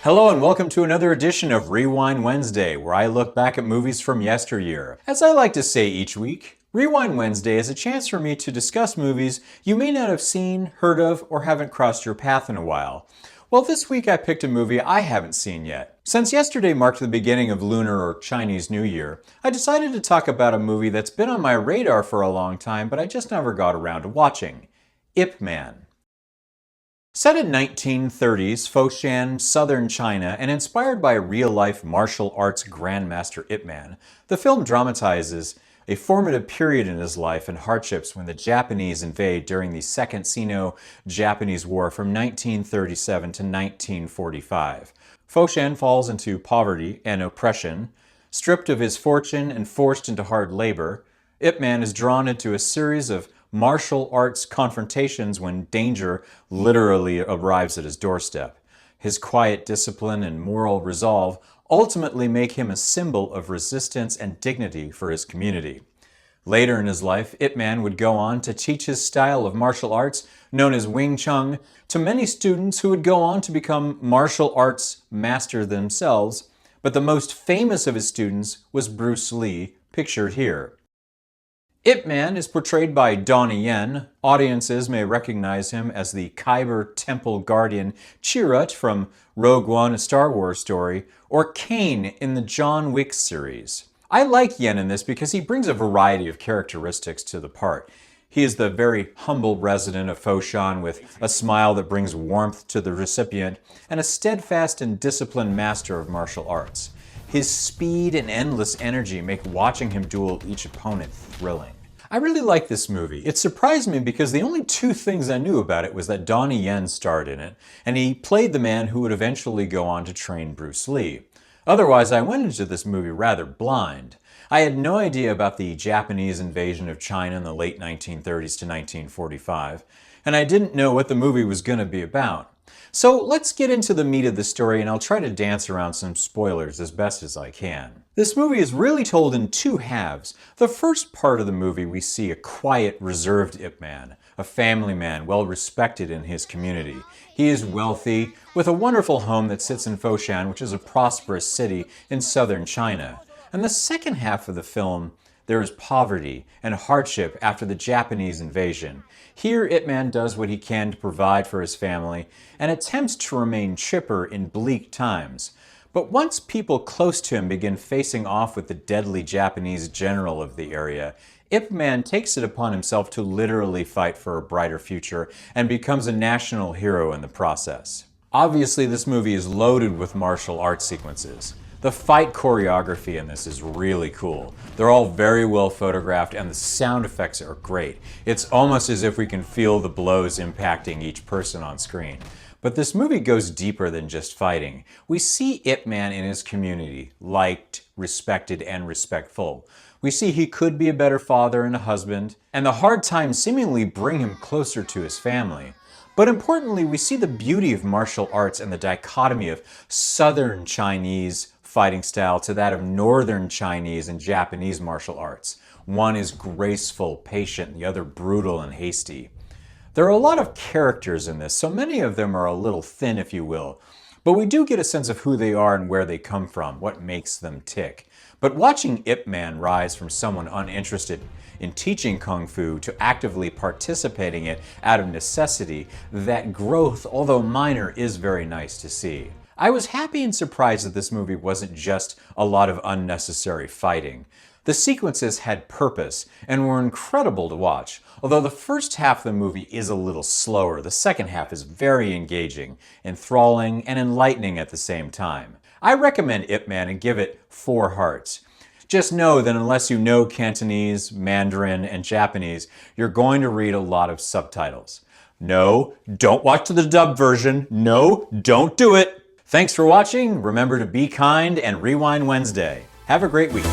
Hello and welcome to another edition of Rewind Wednesday, where I look back at movies from yesteryear. As I like to say each week, Rewind Wednesday is a chance for me to discuss movies you may not have seen, heard of, or haven't crossed your path in a while. Well, this week I picked a movie I haven't seen yet. Since yesterday marked the beginning of Lunar or Chinese New Year, I decided to talk about a movie that's been on my radar for a long time, but I just never got around to watching. Ip Man. Set in 1930s Foshan, southern China, and inspired by real-life martial arts grandmaster Ip Man, the film dramatizes a formative period in his life and hardships when the Japanese invade during the Second Sino-Japanese War from 1937 to 1945. Foshan falls into poverty and oppression. Stripped of his fortune and forced into hard labor, Ip Man is drawn into a series of martial arts confrontations when danger literally arrives at his doorstep. His quiet discipline and moral resolve ultimately make him a symbol of resistance and dignity for his community. Later in his life, Ip Man would go on to teach his style of martial arts, known as Wing Chun, to many students who would go on to become martial arts masters themselves, but the most famous of his students was Bruce Lee, pictured here. Ip Man is portrayed by Donnie Yen. Audiences may recognize him as the Kyber Temple Guardian Chirrut from Rogue One, a Star Wars story, or Kane in the John Wick series. I like Yen in this because he brings a variety of characteristics to the part. He is the very humble resident of Foshan with a smile that brings warmth to the recipient and a steadfast and disciplined master of martial arts. His speed and endless energy make watching him duel each opponent thrilling. I really like this movie. It surprised me because the only two things I knew about it was that Donnie Yen starred in it, and he played the man who would eventually go on to train Bruce Lee. Otherwise, I went into this movie rather blind. I had no idea about the Japanese invasion of China in the late 1930s to 1945, and I didn't know what the movie was going to be about. So let's get into the meat of the story, and I'll try to dance around some spoilers as best as I can. This movie is really told in two halves. The first part of the movie we see a quiet, reserved Ip Man, a family man well respected in his community. He is wealthy, with a wonderful home that sits in Foshan, which is a prosperous city in southern China. And the second half of the film, there is poverty and hardship after the Japanese invasion. Here, Ip Man does what he can to provide for his family and attempts to remain chipper in bleak times. But once people close to him begin facing off with the deadly Japanese general of the area, Ip Man takes it upon himself to literally fight for a brighter future and becomes a national hero in the process. Obviously, this movie is loaded with martial arts sequences. The fight choreography in this is really cool. They're all very well photographed and the sound effects are great. It's almost as if we can feel the blows impacting each person on screen. But this movie goes deeper than just fighting. We see Ip Man in his community, liked, respected, and respectful. We see he could be a better father and a husband, and the hard times seemingly bring him closer to his family. But importantly, we see the beauty of martial arts and the dichotomy of southern Chinese fighting style to that of northern Chinese and Japanese martial arts. One is graceful, patient, and the other brutal and hasty. There are a lot of characters in this, so many of them are a little thin, if you will. But we do get a sense of who they are and where they come from, what makes them tick. But watching Ip Man rise from someone uninterested in teaching Kung Fu to actively participating in it out of necessity, that growth, although minor, is very nice to see. I was happy and surprised that this movie wasn't just a lot of unnecessary fighting. The sequences had purpose and were incredible to watch. Although the first half of the movie is a little slower, the second half is very engaging, enthralling, and enlightening at the same time. I recommend Ip Man and give it 4 hearts. Just know that unless you know Cantonese, Mandarin, and Japanese, you're going to read a lot of subtitles. No, don't watch the dubbed version. No, don't do it. Thanks for watching. Remember to be kind and Rewind Wednesday. Have a great week.